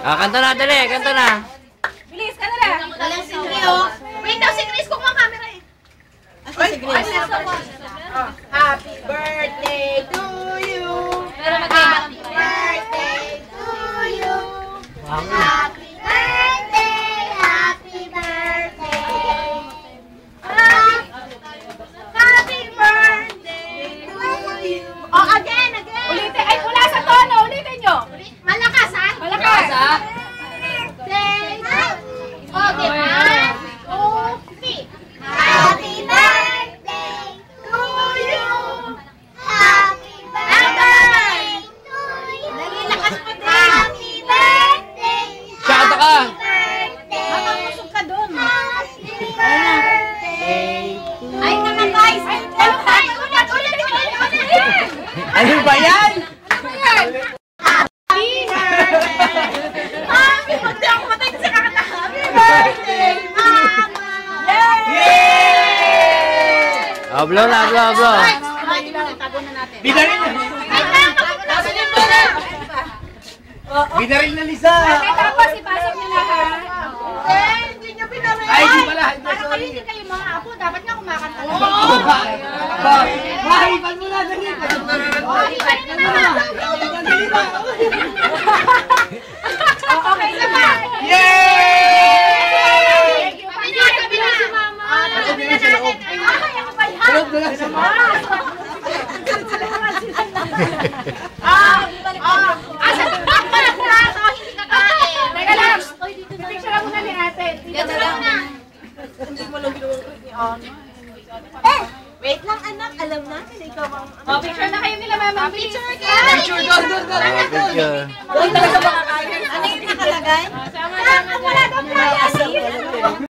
Ah, kanta na, dali, kanta na. Bilis, kanta na. Walang si Rio. Wait daw si Chris, kung ang camera eh. Asa si Chris? Happy birthday to you. Happy birthday to you. Happy birthday, happy birthday. Happy birthday to you. Oh, again. Ulitin, ay wala sa tono, ulitin nyo. Malakas ha? Malakas. Birthday. Oh, di ba? 2, 3. Happy birthday to you. Happy birthday to you. Dali, lakas mo din. Happy birthday. Kanta ka. Makamusog ka doon. Happy birthday. Ay, naman guys. Ulit. Ano ba yan? Happy birthday. Happy birthday. Ako matay sa kakanta. Happy birthday, Mama. Yay! Oh, blow na, blow. Binaril na. Binaril na Lisa. Tapos ipasok nyo lahat. Hindi niyo pinaril. Ay, di pala. Para kayo hindi kayo mga apo. Dapat nga kumakanta. Mahipan mo na dali. Okay, isa pa. Yay! Sabi na si Mama. Sabi na natin. Ay, ako ba yan? Tulog na lang siya. Asa na ba? So, hindi ka kain. Teka lang. Pipicture lang muna ni ate. Yan na lang. Wait lang anak, alam natin ikaw ang... Oh, picture na kayo nila, mama. Picture ka. Picture doon. Picture. Ano yung nakalagay? Sama-sama. Wala daw